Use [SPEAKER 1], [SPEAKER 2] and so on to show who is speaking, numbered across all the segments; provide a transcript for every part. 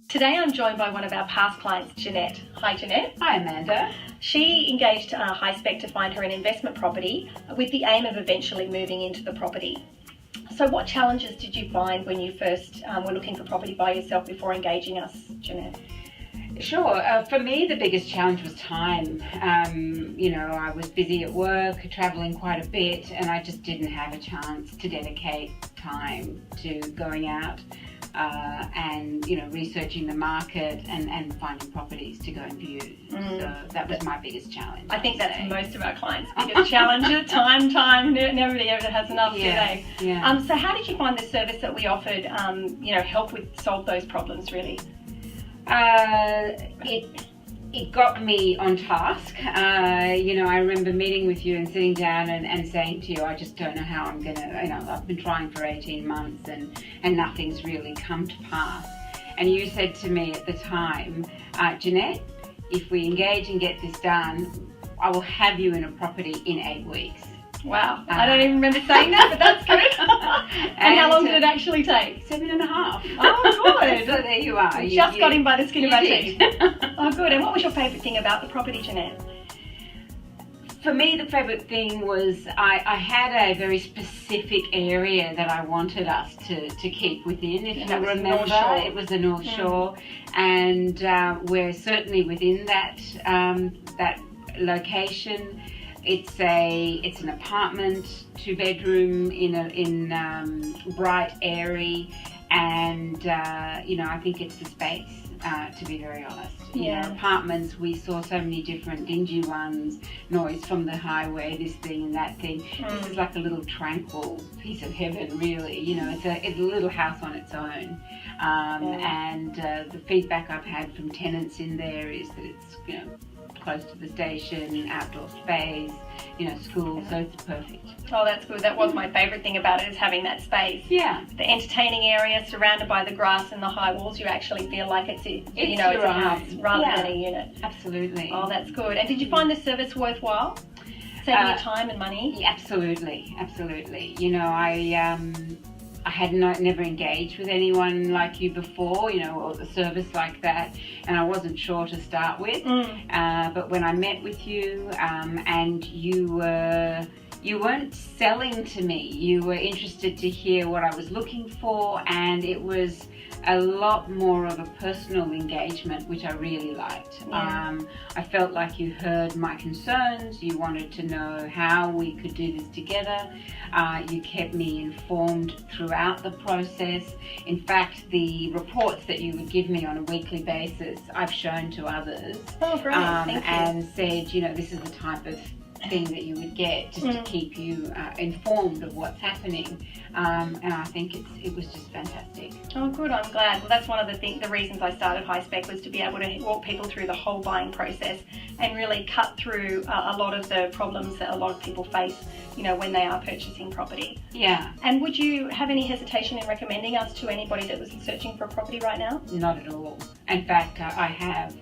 [SPEAKER 1] Today I'm joined by one of our past clients, Janette. Hi Janette.
[SPEAKER 2] Hi Amanda.
[SPEAKER 1] She engaged HighSpec to find her an investment property with the aim of eventually moving into the property. So what challenges did you find when you first were looking for property by yourself before engaging us, Janette?
[SPEAKER 2] Sure. For me, the biggest challenge was time. I was busy at work, traveling quite a bit, and I just didn't have a chance to dedicate time to going out and researching the market and finding properties to go and view. So that was my biggest challenge.
[SPEAKER 1] I think that's most of our clients' biggest challenge. Time. Nobody ever has enough, do they?
[SPEAKER 2] Yeah.
[SPEAKER 1] So how did you find the service that we offered, help with solve those problems really?
[SPEAKER 2] It got me on task. I remember meeting with you and sitting down and saying to you, I just don't know how I'm going to, I've been trying for 18 months and nothing's really come to pass. And you said to me at the time, Janette, if we engage and get this done, I will have you in a property in 8 weeks.
[SPEAKER 1] Wow, I don't even remember saying that, but that's good. and how long did it actually take?
[SPEAKER 2] 7.5.
[SPEAKER 1] Oh, good.
[SPEAKER 2] So there you are.
[SPEAKER 1] You got him by the skin of our teeth.
[SPEAKER 2] Did.
[SPEAKER 1] Oh, good. And what was your favourite thing about the property, Janette?
[SPEAKER 2] For me, the favourite thing was I had a very specific area that I wanted us to keep within. If you remember, it was the North Shore, and we're certainly within that location. It's an apartment, 2-bedroom in bright, airy, and I think it's the space. To be very honest, apartments, we saw so many different dingy ones, noise from the highway, this thing and that thing. This is like a little tranquil piece of heaven, really. It's a little house on its own, and the feedback I've had from tenants in there is that it's close to the station, outdoor space, school, so it's perfect.
[SPEAKER 1] Oh, that's good. That was my favourite thing about it, is having that space.
[SPEAKER 2] Yeah.
[SPEAKER 1] The entertaining area surrounded by the grass and the high walls, you actually feel like it's a house rather than a unit.
[SPEAKER 2] Absolutely.
[SPEAKER 1] Oh, that's good. And did you find the service worthwhile? Saving your time and money?
[SPEAKER 2] Yeah, absolutely. I had never engaged with anyone like you before, or a service like that, and I wasn't sure to start with. But when I met with you, and you weren't selling to me, you were interested to hear what I was looking for, and it was a lot more of a personal engagement, which I really liked. I felt like you heard my concerns, you wanted to know how we could do this together. You kept me informed throughout the process. In fact, the reports that you would give me on a weekly basis, I've shown to others.
[SPEAKER 1] Oh, great. Thank you.
[SPEAKER 2] And said, this is the type of thing that you would get just to keep you informed of what's happening, and I think it was just fantastic.
[SPEAKER 1] Oh, good. I'm glad. Well, that's one of the reasons I started HighSpec, was to be able to walk people through the whole buying process and really cut through a lot of the problems that a lot of people face, when they are purchasing property.
[SPEAKER 2] Yeah.
[SPEAKER 1] And would you have any hesitation in recommending us to anybody that was searching for a property right now?
[SPEAKER 2] Not at all. In fact, I have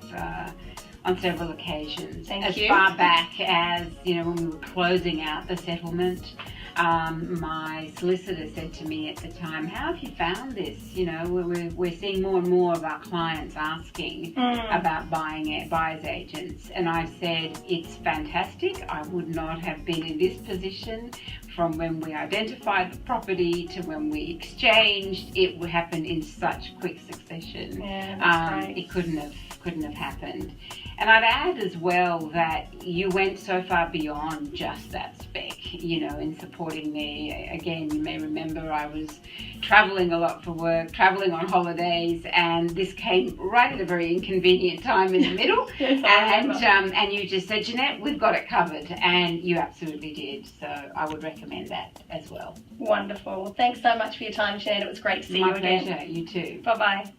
[SPEAKER 2] on several occasions.
[SPEAKER 1] Thank you.
[SPEAKER 2] As far back as, when we were closing out the settlement, my solicitor said to me at the time, how have you found this? We're seeing more and more of our clients asking about buyer's agents. And I said, it's fantastic. I would not have been in this position from when we identified the property to when we exchanged. It would happen in such quick succession.
[SPEAKER 1] Yeah, that's great.
[SPEAKER 2] It couldn't have happened. And I'd add as well that you went so far beyond just that spec, in supporting me. Again, you may remember I was traveling a lot for work, traveling on holidays, and this came right at a very inconvenient time in the middle.
[SPEAKER 1] Yes,
[SPEAKER 2] and you just said, Janette, we've got it covered, and you absolutely did. So I would recommend that as well.
[SPEAKER 1] Wonderful. Well, thanks so much for your time, Janette. It was great to see you again.
[SPEAKER 2] My pleasure. You too.
[SPEAKER 1] Bye-bye.